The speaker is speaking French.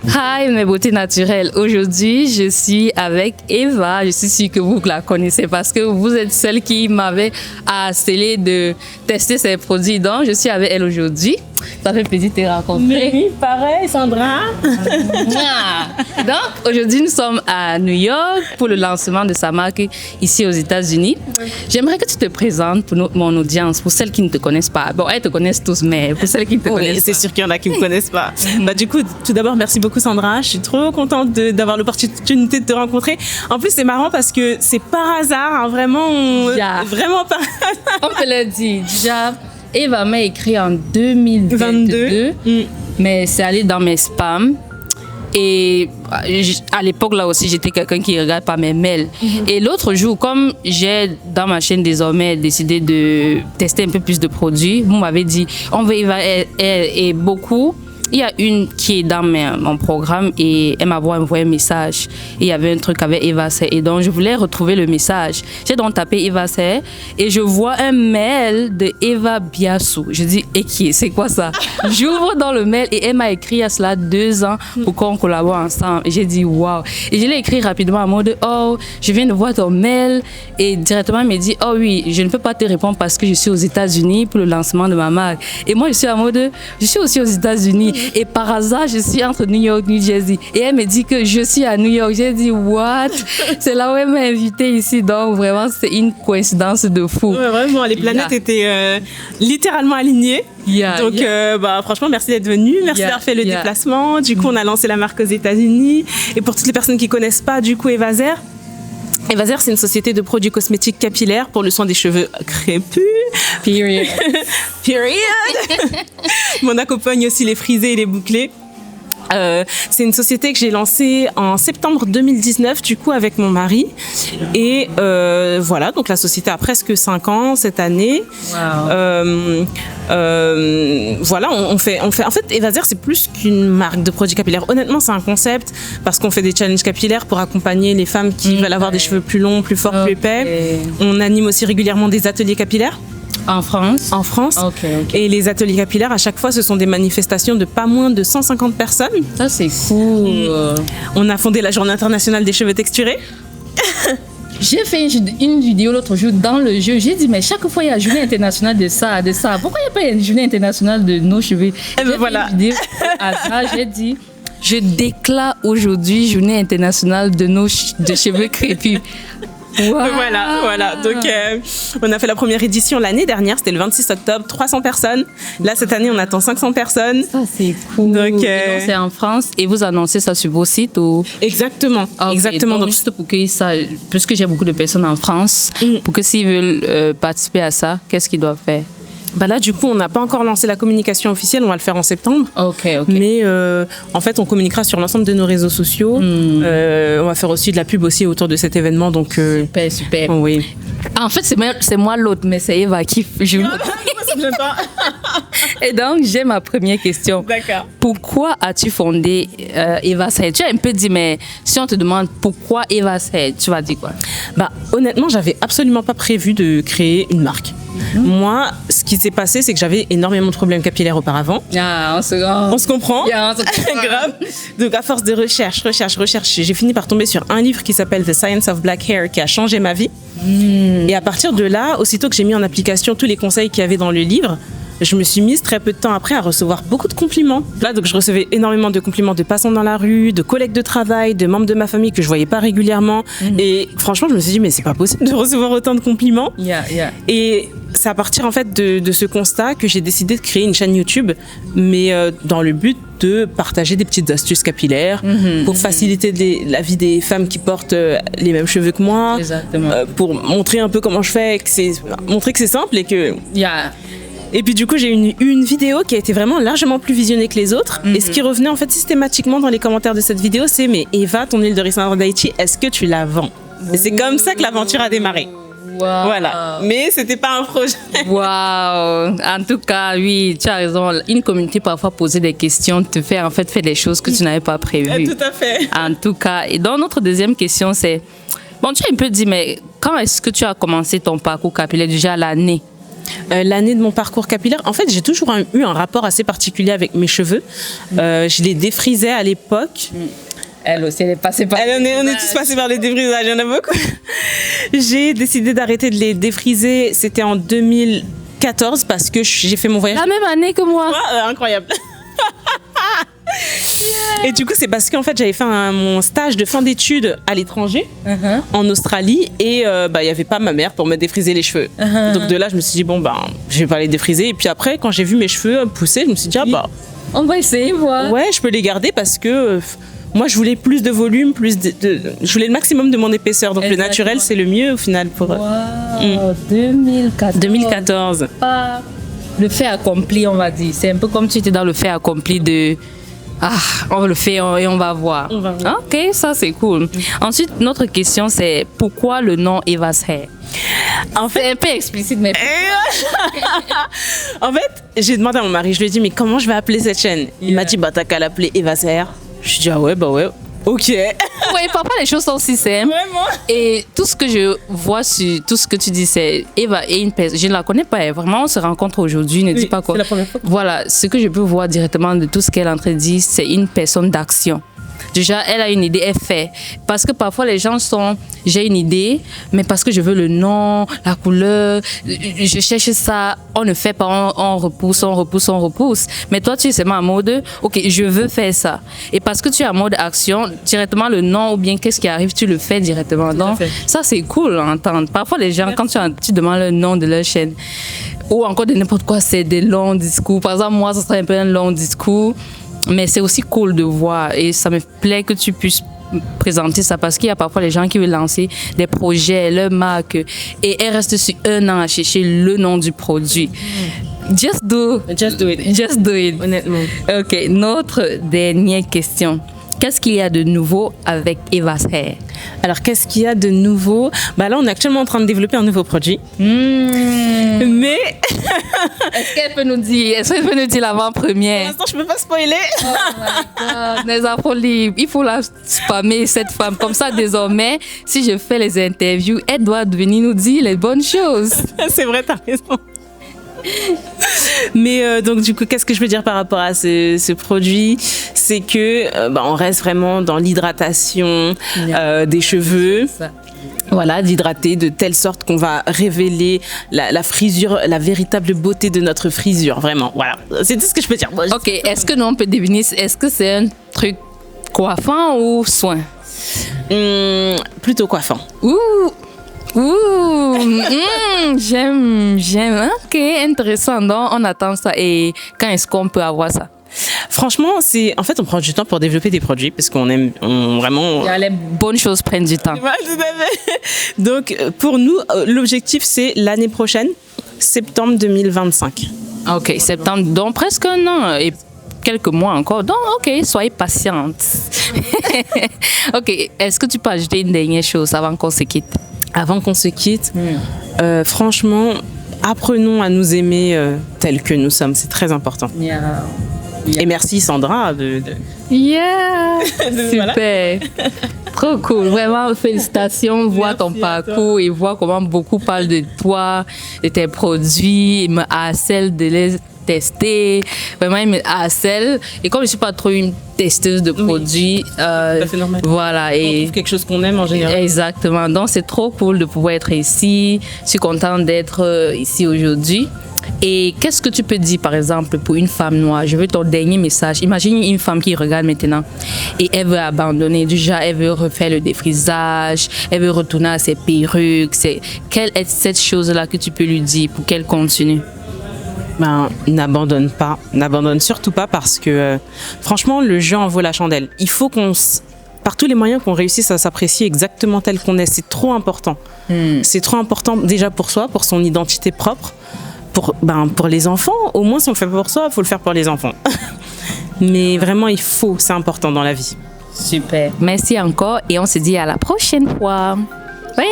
Hi, mes beautés naturelles. Aujourd'hui, je suis avec Eva. Je suis sûre que vous la connaissez parce que vous êtes celle qui m'avait harcelé de tester ses produits. Donc, je suis avec elle aujourd'hui. Ça fait plaisir de te rencontrer. Oui, pareil, Sandra. Donc, aujourd'hui, nous sommes à New York pour le lancement de sa marque ici aux États-Unis. J'aimerais que tu te présentes pour mon audience, pour celles qui ne te connaissent pas. Bon, elles te connaissent tous, mais pour celles qui ne te connaissent pas. C'est sûr qu'il y en a qui ne me connaissent pas. Du coup, tout d'abord, merci beaucoup, Sandra. Je suis trop contente d'avoir l'opportunité de te rencontrer. En plus, c'est marrant parce que c'est par hasard, hein, vraiment, vraiment par hasard. On peut le dire. Déjà, Eva m'a écrit en 2022, mais c'est allé dans mes spams. Et à l'époque, là aussi, j'étais quelqu'un qui ne regarde pas mes mails. Et l'autre jour, comme j'ai dans ma chaîne désormais décidé de tester un peu plus de produits, vous m'avez dit, on veut Eva et beaucoup. Il y a une qui est dans mon programme et elle m'a envoyé un message. Et il y avait un truc avec Eva C. Et donc, je voulais retrouver le message. J'ai donc tapé Eva C. Et je vois un mail de Eva Biasou. Je dis, et qui c'est quoi ça? J'ouvre dans le mail et elle m'a écrit il y a cela 2 ans pour qu'on collabore ensemble. Et j'ai dit, waouh. Et je l'ai écrit rapidement en mode, oh, je viens de voir ton mail. Et directement, elle m'a dit, oh oui, je ne peux pas te répondre parce que je suis aux États-Unis pour le lancement de ma marque. Et moi, je suis en mode, je suis aussi aux États-Unis. Et par hasard, je suis entre New York et New Jersey. Et elle me dit que je suis à New York. J'ai dit, what? C'est là où elle m'a invitée ici. Donc, vraiment, c'est une coïncidence de fou. Ouais, vraiment, les planètes étaient littéralement alignées. Donc, franchement, merci d'être venue. Merci d'avoir fait le déplacement. Du coup, on a lancé la marque aux États-Unis. Et pour toutes les personnes qui ne connaissent pas, du coup, Evazer, c'est une société de produits cosmétiques capillaires pour le soin des cheveux crépus. Period. On accompagne aussi les frisés et les bouclés. C'est une société que j'ai lancée en septembre 2019, du coup, avec mon mari. Et voilà, donc la société a presque 5 ans cette année. Wow. Voilà, on fait. En fait, Evazer, c'est plus qu'une marque de produits capillaires. Honnêtement, c'est un concept parce qu'on fait des challenges capillaires pour accompagner les femmes qui veulent avoir des cheveux plus longs, plus forts, plus épais. On anime aussi régulièrement des ateliers capillaires. En France? En France. Okay. Et les ateliers capillaires, à chaque fois, ce sont des manifestations de pas moins de 150 personnes. Ça, c'est cool. On a fondé la Journée internationale des cheveux texturés. J'ai fait une vidéo l'autre jour dans le jeu. J'ai dit, mais chaque fois, il y a une journée internationale de ça. Pourquoi il n'y a pas une journée internationale de nos cheveux? J'ai fait une vidéo à ça, j'ai dit, je déclare aujourd'hui journée internationale de cheveux crépus. Wow. Voilà. Donc, on a fait la première édition l'année dernière, c'était le 26 octobre, 300 personnes. Là, cette année, on attend 500 personnes. Ça, c'est cool. Donc, c'est en France et vous annoncez ça sur vos sites ou... Exactement. Okay. Exactement. Donc, juste pour que ça, puisque j'ai beaucoup de personnes en France, pour que s'ils veulent participer à ça, qu'est-ce qu'ils doivent faire? Là, du coup, on n'a pas encore lancé la communication officielle, on va le faire en septembre. Ok. Mais en fait, on communiquera sur l'ensemble de nos réseaux sociaux. On va faire aussi de la pub aussi autour de cet événement. Donc, super. Oui. En fait, c'est moi l'autre, mais c'est Eva qui joue. Et donc, j'ai ma première question. D'accord. Pourquoi as-tu fondé Eva C? Tu as un peu dit, mais si on te demande pourquoi Eva C, tu vas dire quoi? Honnêtement, j'avais absolument pas prévu de créer une marque. Moi, ce qui s'est passé, c'est que j'avais énormément de problèmes capillaires auparavant. On se comprend. Grave. Donc, à force de recherche, j'ai fini par tomber sur un livre qui s'appelle The Science of Black Hair, qui a changé ma vie. Et à partir de là, aussitôt que j'ai mis en application tous les conseils qu'il y avait dans le livre, je me suis mise très peu de temps après à recevoir beaucoup de compliments. Donc je recevais énormément de compliments de passants dans la rue, de collègues de travail, de membres de ma famille que je voyais pas régulièrement. Et franchement, je me suis dit, mais c'est pas possible de recevoir autant de compliments. Et c'est à partir en fait de ce constat que j'ai décidé de créer une chaîne YouTube, mais dans le but de partager des petites astuces capillaires pour faciliter la vie des femmes qui portent les mêmes cheveux que moi. Exactement. Pour montrer un peu comment je fais, montrer que c'est simple et que... Et puis du coup, j'ai une vidéo qui a été vraiment largement plus visionnée que les autres. Et ce qui revenait en fait systématiquement dans les commentaires de cette vidéo, c'est « Mais Eva, ton huile de ricin d'Haïti, est-ce que tu la vends ?» Et c'est comme ça que l'aventure a démarré. Wow. Voilà. Mais c'était pas un projet. Waouh. En tout cas, oui, tu as raison. Une communauté parfois poser des questions te fait en fait faire des choses que tu n'avais pas prévues. Tout à fait. En tout cas, et donc notre deuxième question, c'est... Bon, tu as un peu dit, mais quand est-ce que tu as commencé ton parcours capillaire? Déjà l'année? L'année de mon parcours capillaire, en fait, j'ai toujours eu un rapport assez particulier avec mes cheveux. Je les défrisais à l'époque. Elle aussi, elle est passée par on est tous passés par les défrisages, il y en a beaucoup. J'ai décidé d'arrêter de les défriser, c'était en 2014 parce que j'ai fait mon voyage. La même année que moi. Incroyable. Et du coup, c'est parce qu'en fait, j'avais fait mon stage de fin d'études à l'étranger, en Australie, et il n'y avait pas ma mère pour me défriser les cheveux. Donc de là, je me suis dit, bon, je vais pas les défriser. Et puis après, quand j'ai vu mes cheveux pousser, je me suis dit, on va essayer, voir. Ouais, je peux les garder parce que moi, je voulais plus de volume, je voulais le maximum de mon épaisseur. Donc le naturel, c'est le mieux au final pour... Wow, 2014. Le fait accompli, on va dire. C'est un peu comme si tu étais dans le fait accompli de... on le fait et on va voir. Ok, ça c'est cool. Ensuite, notre question c'est pourquoi le nom Eva's Hair? En fait, c'est un peu explicite, mais... En fait, j'ai demandé à mon mari, je lui ai dit, mais comment je vais appeler cette chaîne? Il m'a dit, t'as qu'à l'appeler Eva's Hair. Je lui ai dit, ouais, ok. Oui, parfois les choses sont aussi simples. Vraiment. Et tout ce que je vois sur tout ce que tu dis, c'est Eva est une personne. Je ne la connais pas, vraiment, on se rencontre aujourd'hui, ne dis pas quoi. C'est la première fois. Voilà, ce que je peux voir directement de tout ce qu'elle est en train de dire, c'est une personne d'action. Déjà, elle a une idée, elle fait. Parce que parfois, les gens sont, j'ai une idée, mais parce que je veux le nom, la couleur, je cherche ça, on ne fait pas, on repousse. Mais toi, tu es seulement en mode, ok, je veux faire ça. Et parce que tu es en mode action, directement le nom ou bien qu'est-ce qui arrive, tu le fais directement. Donc, ça, c'est cool à entendre. Parfois, les gens, quand tu demandes le nom de leur chaîne, ou encore de n'importe quoi, c'est des longs discours. Par exemple, moi, ça serait un peu un long discours. Mais c'est aussi cool de voir et ça me plaît que tu puisses présenter ça parce qu'il y a parfois les gens qui veulent lancer des projets, leur marque et elles restent sur un an à chercher le nom du produit. Just do it. Honnêtement. Ok, notre dernière question. Qu'est-ce qu'il y a de nouveau avec Eva's Hair? Alors, qu'est-ce qu'il y a de nouveau? Là, on est actuellement en train de développer un nouveau produit. Mais... Est-ce qu'elle peut nous dire l'avant-première? Pour l'instant, je ne peux pas spoiler. Oh my God, les afros libres. Il faut la spammer, cette femme. Comme ça, désormais, si je fais les interviews, elle doit venir nous dire les bonnes choses. C'est vrai, t'as raison. Mais donc du coup, qu'est-ce que je veux dire par rapport à ce produit? C'est que on reste vraiment dans l'hydratation des cheveux. Voilà, d'hydrater de telle sorte qu'on va révéler la frisure, la véritable beauté de notre frisure, vraiment. Voilà, c'est tout ce que je peux dire. Ok, est-ce que nous on peut deviner, est-ce que c'est un truc coiffant ou soin? Plutôt coiffant. J'aime. Ok, intéressant. Donc, on attend ça. Et quand est-ce qu'on peut avoir ça? Franchement, en fait, on prend du temps pour développer des produits parce qu'on aime vraiment... Les bonnes choses prennent du temps. Donc, pour nous, l'objectif, c'est l'année prochaine, septembre 2025. Ok, septembre, donc presque un an et quelques mois encore. Donc, ok, soyez patiente. Ok, est-ce que tu peux ajouter une dernière chose avant qu'on se quitte? Avant qu'on se quitte, franchement, apprenons à nous aimer tels que nous sommes. C'est très important. Et merci Sandra Super. Trop cool. Vraiment, félicitations. Voir ton parcours et voir comment beaucoup parlent de toi, de tes produits. Ils me harcèlent de les tester. Vraiment, ils me harcèlent. Et comme je ne suis pas trop une testeuse de produits, tout à fait normal. Voilà. Et on trouve quelque chose qu'on aime en général. Exactement. Donc, c'est trop cool de pouvoir être ici. Je suis contente d'être ici aujourd'hui. Et qu'est-ce que tu peux dire, par exemple, pour une femme noire? Je veux ton dernier message. Imagine une femme qui regarde maintenant et elle veut abandonner. Déjà, elle veut refaire le défrisage, elle veut retourner à ses perruques. Quelle est cette chose-là que tu peux lui dire pour qu'elle continue? N'abandonne pas. N'abandonne surtout pas parce que, franchement, le jeu en vaut la chandelle. Il faut par tous les moyens qu'on réussisse à s'apprécier exactement tel qu'on est. C'est trop important. C'est trop important déjà pour soi, pour son identité propre. Pour les enfants, au moins si on le fait pour soi, il faut le faire pour les enfants. Mais vraiment, c'est important dans la vie. Super. Merci encore et on se dit à la prochaine fois. Oui.